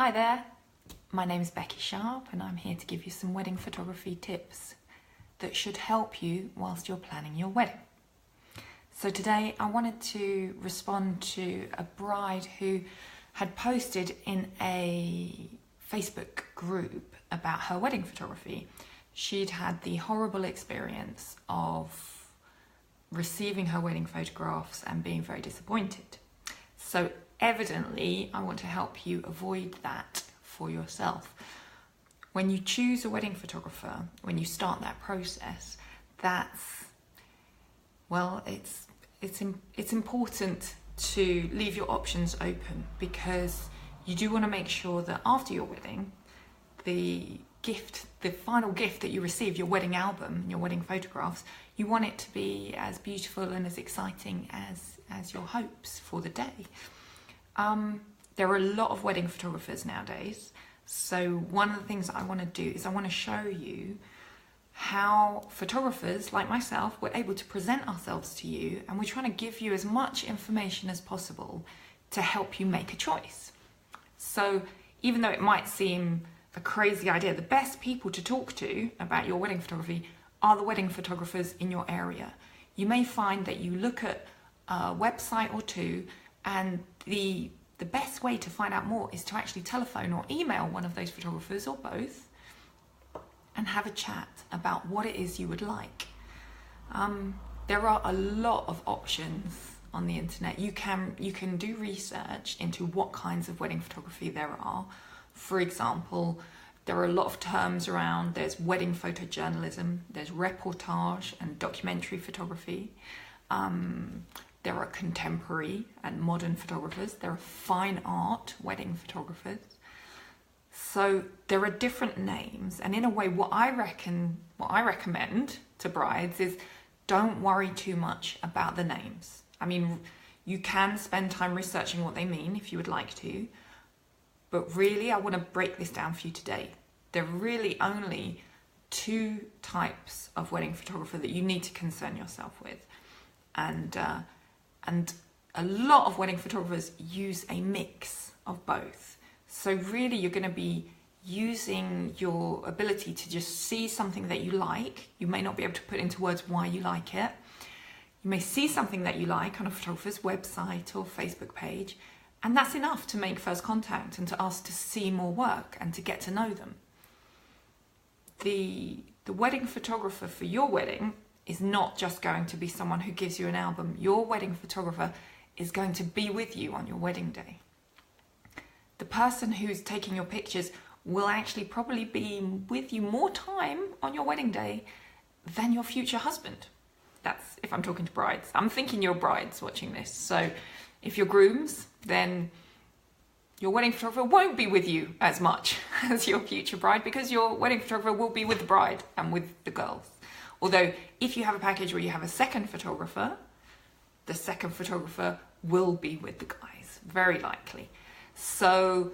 Hi there, my name is Becky Sharpe and I'm here to give you some wedding photography tips that should help you whilst you're planning your wedding. So today I wanted to respond to a bride who had posted in a Facebook group about her wedding photography. She'd had the horrible experience of receiving her wedding photographs and being very disappointed. So evidently, I want to help you avoid that for yourself. When you choose a wedding photographer, when you start that process, it's important to leave your options open, because you do want to make sure that after your wedding, the final gift that you receive, your wedding album, your wedding photographs, you want it to be as beautiful and as exciting as your hopes for the day. There are a lot of wedding photographers nowadays, so one of the things that I want to do is I want to show you how photographers like myself were able to present ourselves to you, and we're trying to give you as much information as possible to help you make a choice. So even though it might seem a crazy idea, the best people to talk to about your wedding photography are the wedding photographers in your area. You may find that you look at a website or two, and the best way to find out more is to actually telephone or email one of those photographers, or both, and have a chat about what it is you would like. There are a lot of options on the internet. You can do research into what kinds of wedding photography there are. For example, there are a lot of terms around. There's wedding photojournalism, there's reportage and documentary photography. There are contemporary and modern photographers. There are fine art wedding photographers. So there are different names, and in a way, what I recommend to brides is don't worry too much about the names. I mean, you can spend time researching what they mean if you would like to, but really, I want to break this down for you today. There are really only two types of wedding photographer that you need to concern yourself with, and a lot of wedding photographers use a mix of both. So really, you're going to be using your ability to just see something that you like. You may not be able to put into words why you like it. You may see something that you like on a photographer's website or Facebook page, and that's enough to make first contact and to ask to see more work and to get to know them. The wedding photographer for your wedding is not just going to be someone who gives you an album. Your wedding photographer is going to be with you on your wedding day. The person who's taking your pictures will actually probably be with you more time on your wedding day than your future husband. That's if I'm talking to brides. I'm thinking you're brides watching this. So if you're grooms, then your wedding photographer won't be with you as much as your future bride, because your wedding photographer will be with the bride and with the girls. Although if you have a package where you have a second photographer, the second photographer will be with the guys, very likely. So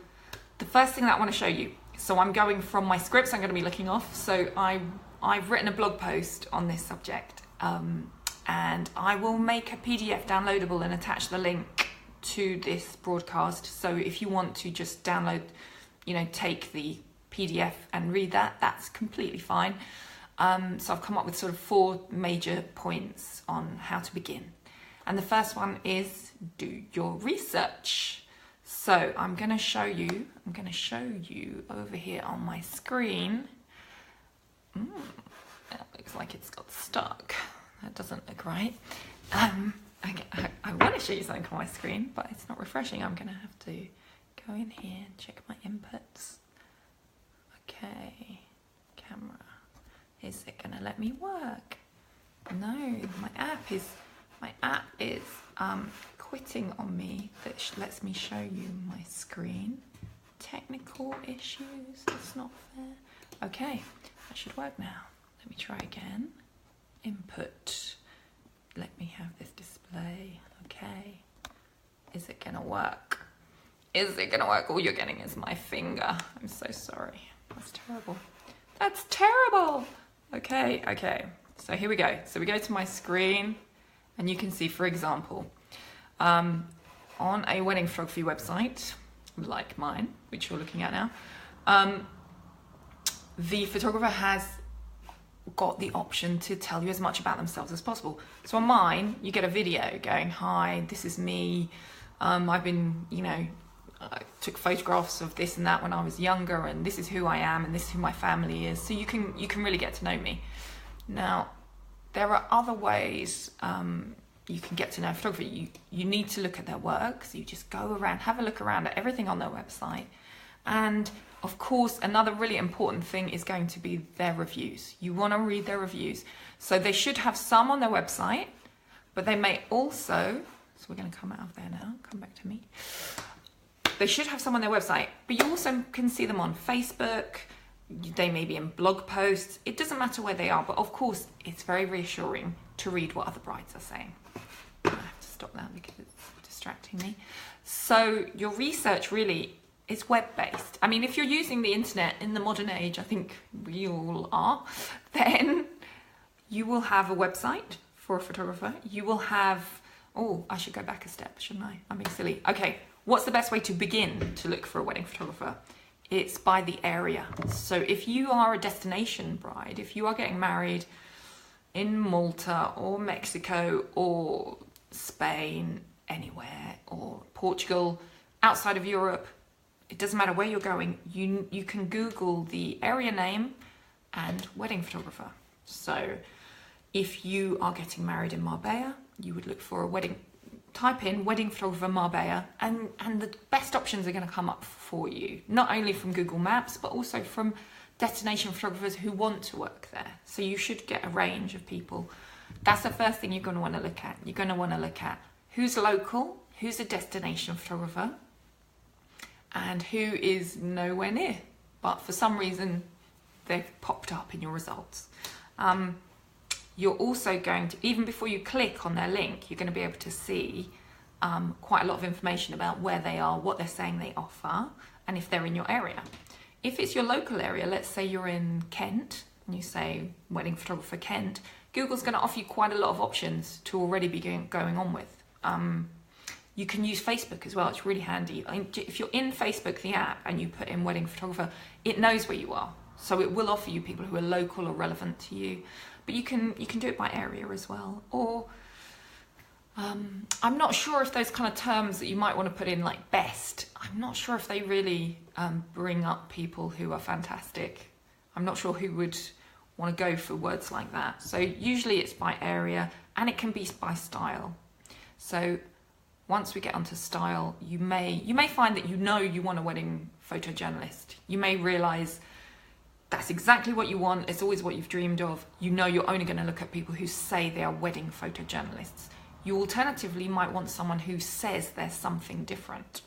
the first thing that I want to show you, so I'm going from my scripts, I'm going to be looking off. So I've written a blog post on this subject, and I will make a PDF downloadable and attach the link to this broadcast. So if you want to just download, take the PDF and read that, that's completely fine. So I've come up with sort of 4 major points on how to begin. And the first one is do your research. So I'm going to show you over here on my screen. That looks like it's got stuck. That doesn't look right. I want to show you something on my screen, but it's not refreshing. I'm going to have to go in here and check my inputs. Okay, camera. Is it going to let me work? No, my app is quitting on me. That lets me show you my screen. Technical issues, that's not fair. Okay, that should work now. Let me try again. Input. Let me have this display. Okay. Is it going to work? Is it going to work? All you're getting is my finger. I'm so sorry. That's terrible. That's terrible! Okay. So here we go. So we go to my screen, and you can see, for example, on a wedding photography website, like mine, which you're looking at now, the photographer has got the option to tell you as much about themselves as possible. So on mine, you get a video going, hi, this is me. I've been, I took photographs of this and that when I was younger, and this is who I am, and this is who my family is. So you can really get to know me. Now, there are other ways you can get to know a photographer. You need to look at their work. So you just go around, have a look around at everything on their website. And of course, another really important thing is going to be their reviews. You want to read their reviews. So they should have some on their website, but they may also, so we're going to come out of there now, come back to me. They should have some on their website, but you also can see them on Facebook. They may be in blog posts. It doesn't matter where they are, but of course, it's very reassuring to read what other brides are saying. I have to stop that because it's distracting me. So your research really is web-based. I mean, if you're using the internet in the modern age, I think we all are, then you will have a website for a photographer. You will have, oh, I should go back a step, shouldn't I? I'm being silly. Okay, what's the best way to begin to look for a wedding photographer? It's by the area. So if you are a destination bride, if you are getting married in Malta or Mexico or Spain, anywhere, or Portugal, outside of Europe, it doesn't matter where you're going, you can Google the area name and wedding photographer. So if you are getting married in Marbella, you would look for a wedding, type in wedding photographer Marbella, and the best options are going to come up for you, not only from Google Maps, but also from destination photographers who want to work there. So you should get a range of people. That's the first thing you're going to want to look at. You're going to want to look at who's local, who's a destination photographer, and who is nowhere near, but for some reason they've popped up in your results. You're also going to, even before you click on their link, you're going to be able to see quite a lot of information about where they are, what they're saying they offer, and if they're in your area. If it's your local area, let's say you're in Kent, and you say wedding photographer Kent, Google's going to offer you quite a lot of options to already be going on with. You can use Facebook as well. It's really handy. If you're in Facebook, the app, and you put in wedding photographer, it knows where you are. So it will offer you people who are local or relevant to you. But you can do it by area as well. Or I'm not sure if those kind of terms that you might want to put in, like best, I'm not sure if they really bring up people who are fantastic. I'm not sure who would want to go for words like that. So usually it's by area, and it can be by style. So once we get onto style, you may find that you want a wedding photojournalist. You may realise that's exactly what you want. It's always what you've dreamed of. You're only going to look at people who say they are wedding photojournalists. You alternatively might want someone who says there's something different.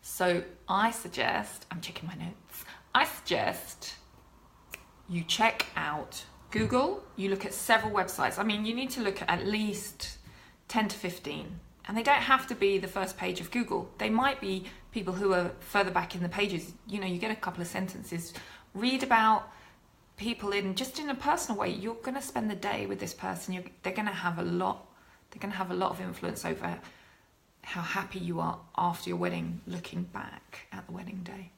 So I suggest, I'm checking my notes, I suggest you check out Google. You look at several websites. I mean, you need to look at least 10 to 15, and they don't have to be the first page of Google. They might be people who are further back in the pages. You get a couple of sentences, read about people in a personal way. You're going to spend the day with this person. They're going to have a lot of influence over how happy you are after your wedding, looking back at the wedding day.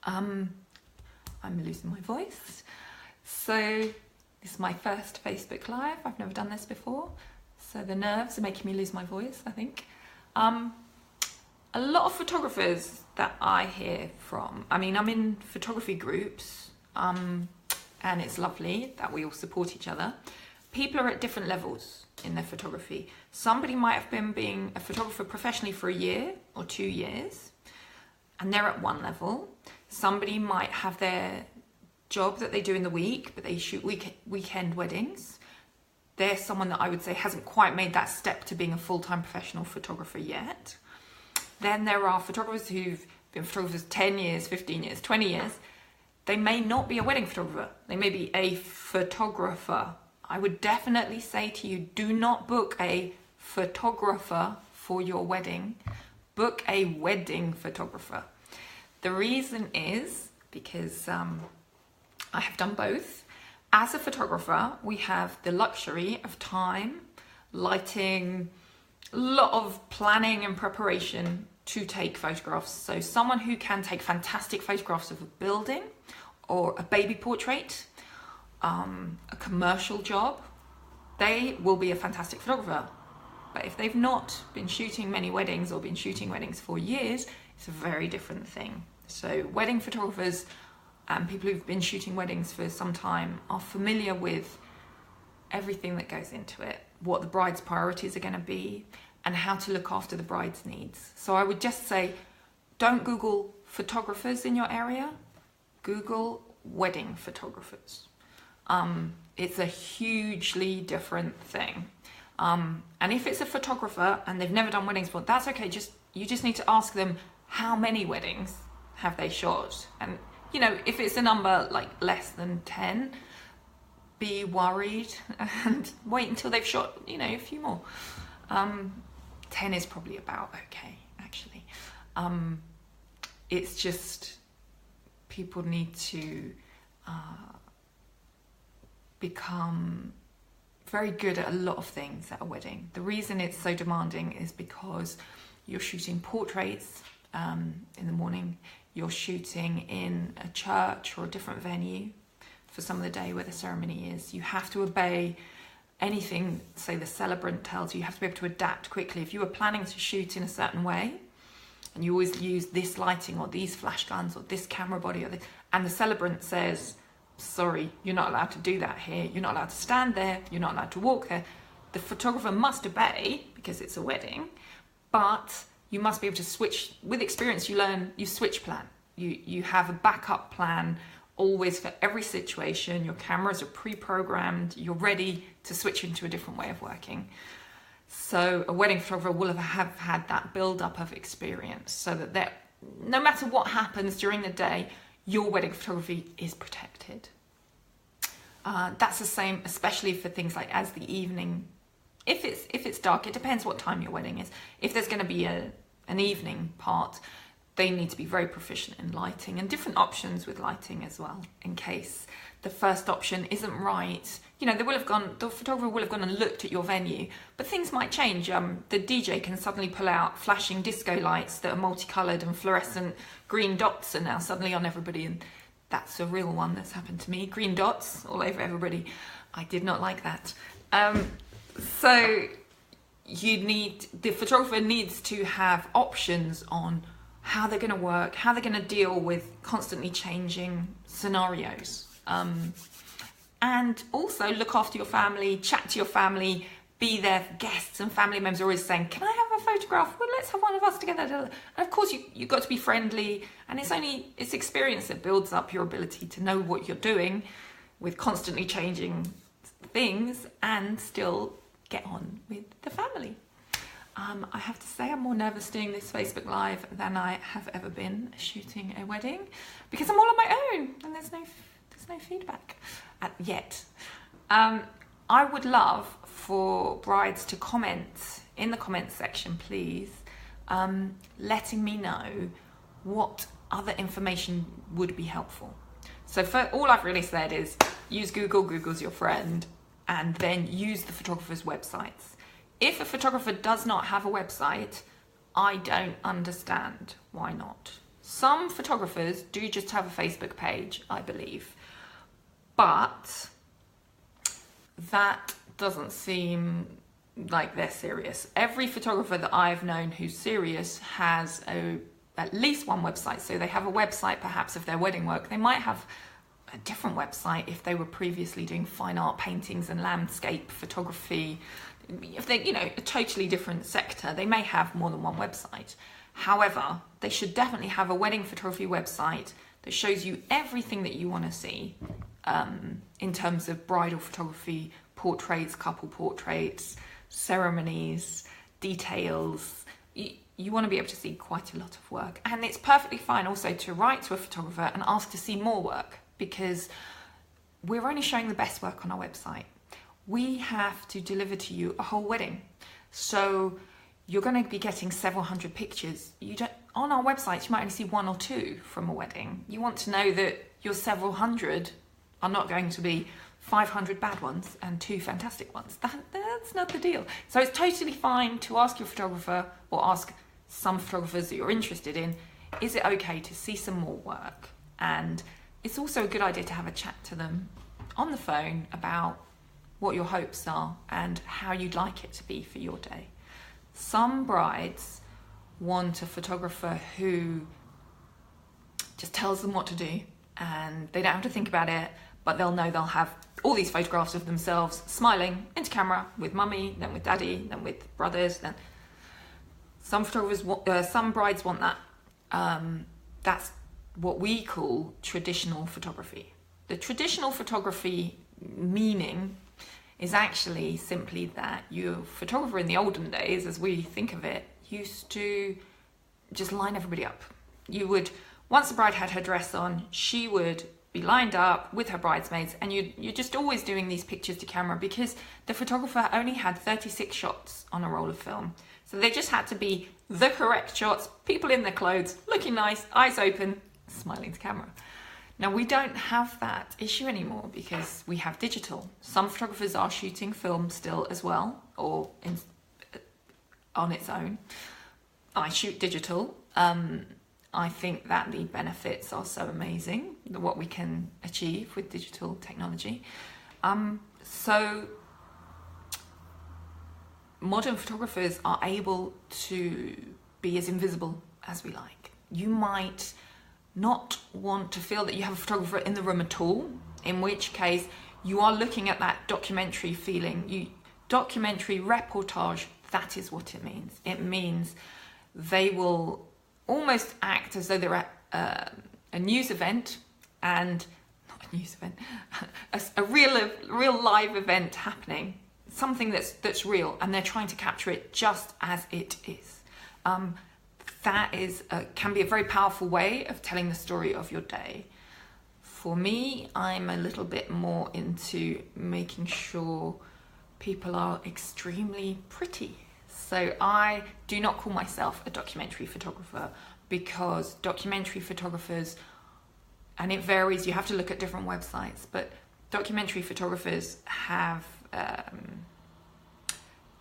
I'm losing my voice. So this is my first Facebook Live. I've never done this before. So the nerves are making me lose my voice, I think. A lot of photographers that I hear from, I mean, I'm in photography groups, and it's lovely that we all support each other. People are at different levels in their photography. Somebody might have been being a photographer professionally for a year or 2 years, and they're at one level. Somebody might have their job that they do in the week, but they shoot weekend weddings. They're someone that I would say hasn't quite made that step to being a full-time professional photographer yet. Then there are photographers who've been photographers 10 years, 15 years, 20 years. They may not be a wedding photographer. They may be a photographer. I would definitely say to you, do not book a photographer for your wedding. Book a wedding photographer. The reason is because I have done both. As a photographer, we have the luxury of time, lighting, a lot of planning and preparation to take photographs. So someone who can take fantastic photographs of a building or a baby portrait, a commercial job, they will be a fantastic photographer. But if they've not been shooting many weddings or been shooting weddings for years, it's a very different thing. So wedding photographers and people who've been shooting weddings for some time are familiar with everything that goes into it, what the bride's priorities are going to be, and how to look after the bride's needs. So I would just say, don't Google photographers in your area, Google wedding photographers. It's a hugely different thing. And if it's a photographer and they've never done weddings before, that's okay. You just need to ask them, how many weddings have they shot? And you know, if it's a number like less than 10, be worried and wait until they've shot, you know, a few more. 10 is probably about okay, actually. It's just people need to become very good at a lot of things at a wedding. The reason it's so demanding is because you're shooting portraits in the morning, you're shooting in a church or a different venue for some of the day where the ceremony is. You have to obey anything, say, the celebrant tells you. You have to be able to adapt quickly. If you were planning to shoot in a certain way, and you always use this lighting or these flash guns or this camera body, and the celebrant says, sorry, you're not allowed to do that here, you're not allowed to stand there, you're not allowed to walk there, the photographer must obey because it's a wedding, but you must be able to switch. With experience, you learn, you switch plan. You have a backup plan always for every situation. Your cameras are pre-programmed. You're ready to switch into a different way of working. So a wedding photographer will have had that build-up of experience so that no matter what happens during the day, your wedding photography is protected. That's the same, especially for things like as the evening. If it's dark, it depends what time your wedding is. If there's going to be an evening part, they need to be very proficient in lighting and different options with lighting as well, in case the first option isn't right. You know, the photographer will have gone and looked at your venue, but things might change. The DJ can suddenly pull out flashing disco lights that are multicolored and fluorescent green dots are now suddenly on everybody, and that's a real one that's happened to me. Green dots all over everybody. I did not like that. So the photographer needs to have options on how they're going to work, how they're going to deal with constantly changing scenarios. And also look after your family, chat to your family, be there. Guests and family members are always saying, can I have a photograph? Well, let's have one of us together. And of course, you've got to be friendly, and it's experience that builds up your ability to know what you're doing with constantly changing things and still get on with the family. I have to say I'm more nervous doing this Facebook Live than I have ever been shooting a wedding, because I'm all on my own and there's no feedback yet. I would love for brides to comment in the comments section, please, letting me know what other information would be helpful. So all I've really said is use Google, Google's your friend, and then use the photographer's websites. If a photographer does not have a website, I don't understand why not. Some photographers do just have a Facebook page, I believe, but that doesn't seem like they're serious. Every photographer that I've known who's serious has at least one website. So they have a website perhaps of their wedding work. They might have a different website if they were previously doing fine art paintings and landscape photography. If they're, a totally different sector, they may have more than one website. However, they should definitely have a wedding photography website that shows you everything that you want to see in terms of bridal photography, portraits, couple portraits, ceremonies, details. You want to be able to see quite a lot of work. And it's perfectly fine also to write to a photographer and ask to see more work, because we're only showing the best work on our website. We have to deliver to you a whole wedding. So you're going to be getting several hundred pictures. On our website, you might only see one or two from a wedding. You want to know that your several hundred are not going to be 500 bad ones and 2 fantastic ones. That's not the deal. So it's totally fine to ask your photographer, or ask some photographers that you're interested in, is it okay to see some more work? And it's also a good idea to have a chat to them on the phone about what your hopes are and how you'd like it to be for your day. Some brides want a photographer who just tells them what to do, and they don't have to think about it, but they'll know they'll have all these photographs of themselves smiling into camera with mummy, then with daddy, then with brothers. Then some brides want that. That's what we call traditional photography. The traditional photography meaning is actually simply that your photographer in the olden days, as we think of it, used to just line everybody up. You would, once the bride had her dress on, she would be lined up with her bridesmaids, and you're just always doing these pictures to camera, because the photographer only had 36 shots on a roll of film. So they just had to be the correct shots, people in their clothes, looking nice, eyes open, smiling to camera. Now, we don't have that issue anymore because we have digital. Some photographers are shooting film still as well, or on its own. I shoot digital. I think that the benefits are so amazing, what we can achieve with digital technology. So modern photographers are able to be as invisible as we like. You might not want to feel that you have a photographer in the room at all, in which case you are looking at that documentary feeling. Documentary reportage, that is what it means. It means they will almost act as though they're at a news event, and not a news event, a real live event happening, something that's real, and they're trying to capture it just as it is. That can be a very powerful way of telling the story of your day. For me, I'm a little bit more into making sure people are extremely pretty. So I do not call myself a documentary photographer, because documentary photographers, and it varies, you have to look at different websites, but documentary photographers have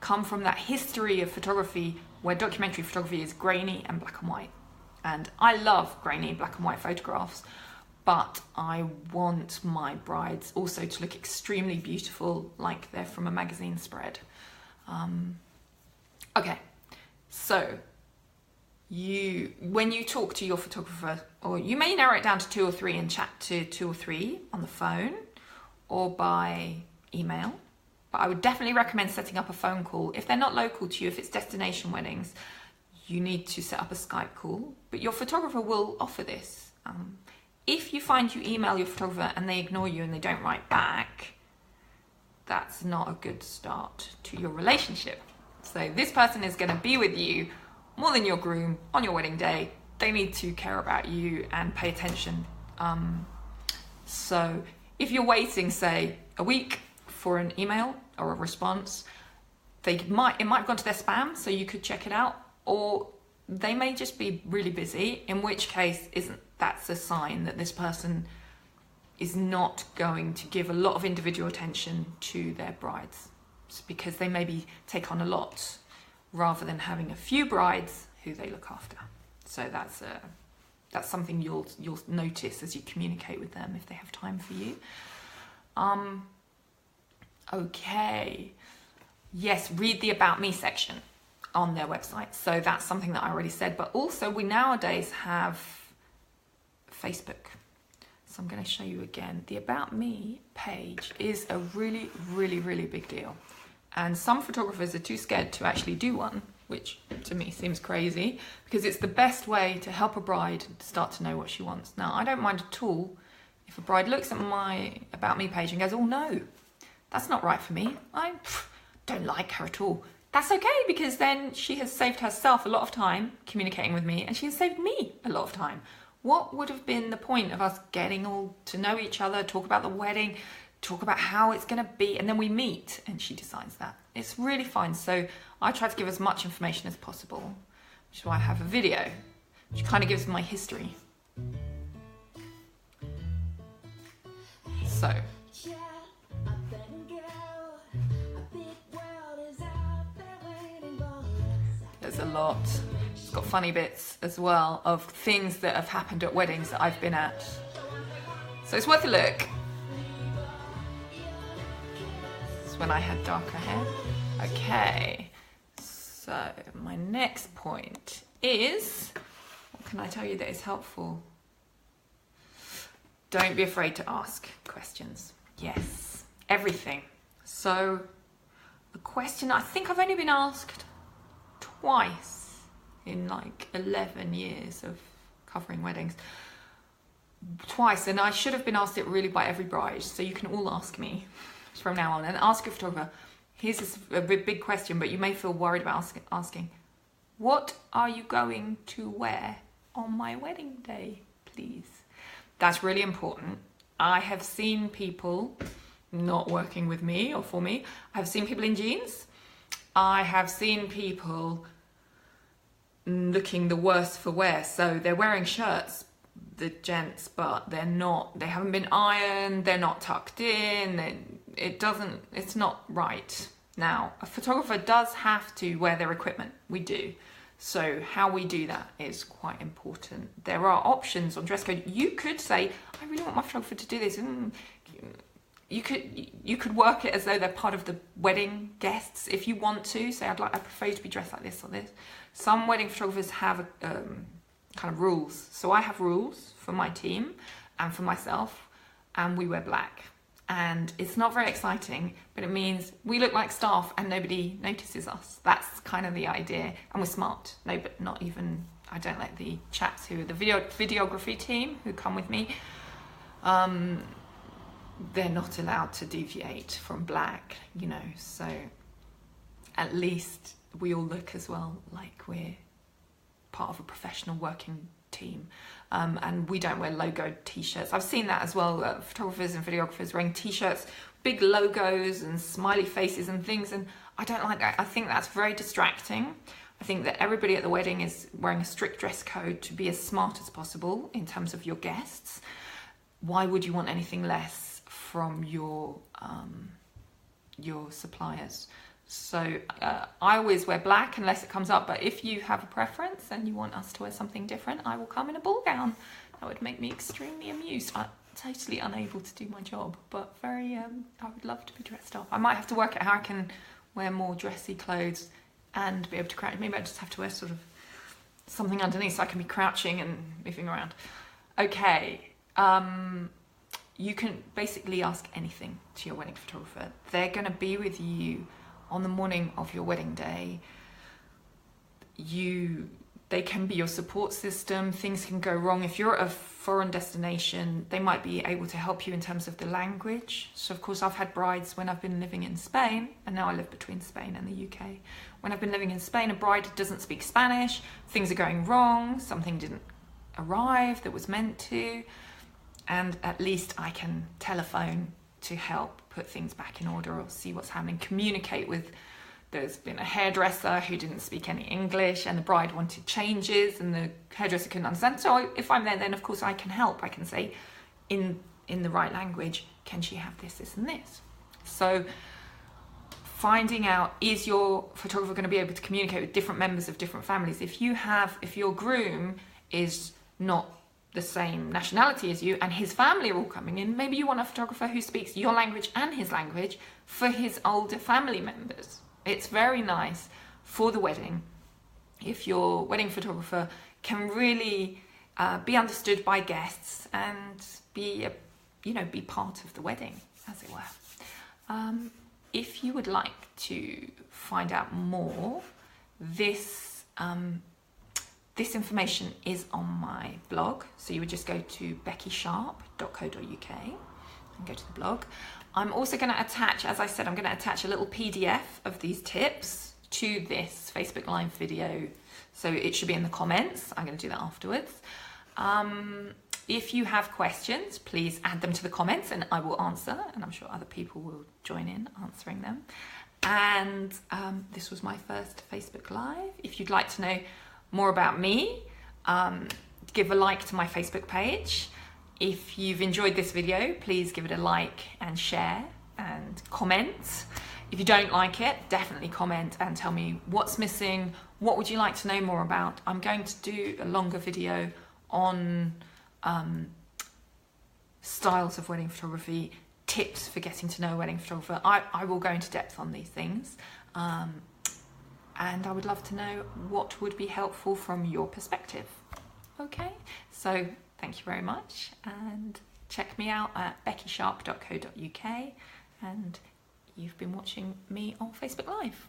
come from that history of photography where documentary photography is grainy and black and white. And I love grainy black and white photographs, but I want my brides also to look extremely beautiful, like they're from a magazine spread. Okay, so when you talk to your photographer, or you may narrow it down to 2 or 3 and chat to 2 or 3 on the phone or by email. But I would definitely recommend setting up a phone call. If they're not local to you, if it's destination weddings, you need to set up a Skype call. But your photographer will offer this. If you find you email your photographer and they ignore you and they don't write back, that's not a good start to your relationship. So this person is going to be with you more than your groom on your wedding day. They need to care about you and pay attention. So if you're waiting, say, a week for an email or a response, it might have gone to their spam, so you could check it out, or they may just be really busy, in which case that's a sign that this person is not going to give a lot of individual attention to their brides. It's because they maybe take on a lot rather than having a few brides who they look after. So that's something you'll notice as you communicate with them, if they have time for you. Okay. Yes, read the About Me section on their website. So that's something that I already said, but also we nowadays have Facebook. So I'm going to show you again. The About Me page is a really, really, really big deal. And some photographers are too scared to actually do one, which to me seems crazy, because it's the best way to help a bride start to know what she wants. Now, I don't mind at all if a bride looks at my About Me page and goes, oh no, that's not right for me. I don't like her at all. That's okay, because then she has saved herself a lot of time communicating with me, and she has saved me a lot of time. What would have been the point of us getting all to know each other, talk about the wedding, talk about how it's going to be, and then we meet and she decides that? It's really fine. So I try to give as much information as possible, which is why I have a video, which kind of gives my history. So there's a lot. It's got funny bits as well of things that have happened at weddings that I've been at. So it's worth a look. It's when I had darker hair. Okay, so my next point is, what can I tell you that is helpful? Don't be afraid to ask questions. Yes, everything. So the question, I think I've only been asked twice in like 11 years of covering weddings. Twice, and I should have been asked it really by every bride, so you can all ask me from now on, and ask your photographer. Here's a big question, but you may feel worried about asking. What are you going to wear on my wedding day, please? That's really important. I have seen people not working with me or for me. I've seen people in jeans. I have seen people looking the worst for wear. So they're wearing shirts, the gents, but they haven't been ironed, they're not tucked in, it's not right. Now, a photographer does have to wear their equipment. We do. So how we do that is quite important. There are options on dress code. You could say, I really want my photographer to do this. You could work it as though they're part of the wedding guests if you want to. Say, I prefer you to be dressed like this or this. Some wedding photographers have kind of rules. So I have rules for my team and for myself, and we wear black. And it's not very exciting, but it means we look like staff and nobody notices us. That's kind of the idea. And we're smart. No, but not even, I don't let the chaps who are the videography team who come with me, they're not allowed to deviate from black, you know, so at least we all look as well like we're part of a professional working team. And we don't wear logoed t-shirts. I've seen that as well, photographers and videographers wearing t-shirts, big logos and smiley faces and things, and I don't like that. I think that's very distracting. I think that everybody at the wedding is wearing a strict dress code to be as smart as possible in terms of your guests. Why would you want anything less from your suppliers? So I always wear black unless it comes up, but if you have a preference and you want us to wear something different, I will come in a ball gown. That would make me extremely amused. I'm totally unable to do my job, but very, I would love to be dressed up. I might have to work out how I can wear more dressy clothes and be able to crouch. Maybe I just have to wear sort of something underneath so I can be crouching and moving around. Okay, you can basically ask anything to your wedding photographer. They're going to be with you on the morning of your wedding day. They can be your support system. Things can go wrong. If you're at a foreign destination, they might be able to help you in terms of the language. So of course I've had brides when I've been living in Spain, and now I live between Spain and the UK. When I've been living in Spain, a bride doesn't speak Spanish, things are going wrong, something didn't arrive that was meant to, and at least I can telephone to help put things back in order or see what's happening, communicate with. There's been a hairdresser who didn't speak any English and the bride wanted changes and the hairdresser couldn't understand. So if I'm there, then of course I can help. I can say in the right language, can she have this, this and this? So finding out, is your photographer going to be able to communicate with different members of different families? If your groom is not the same nationality as you and his family are all coming in, maybe you want a photographer who speaks your language and his language for his older family members. It's very nice for the wedding if your wedding photographer can really be understood by guests and be part of the wedding, as it were. If you would like to find out more, this information is on my blog, so you would just go to beckysharpe.co.uk and go to the blog. I'm also going to attach, as I said, I'm going to attach a little PDF of these tips to this Facebook Live video, so it should be in the comments. I'm going to do that afterwards. If you have questions, please add them to the comments and I will answer, and I'm sure other people will join in answering them. And this was my first Facebook Live. If you'd like to know more about me, give a like to my Facebook page. If you've enjoyed this video, please give it a like and share and comment. If you don't like it, definitely comment and tell me what's missing, what would you like to know more about. I'm going to do a longer video on styles of wedding photography, tips for getting to know a wedding photographer. I will go into depth on these things, and I would love to know what would be helpful from your perspective. Okay, so thank you very much, and check me out at beckysharpe.co.uk, and you've been watching me on Facebook Live.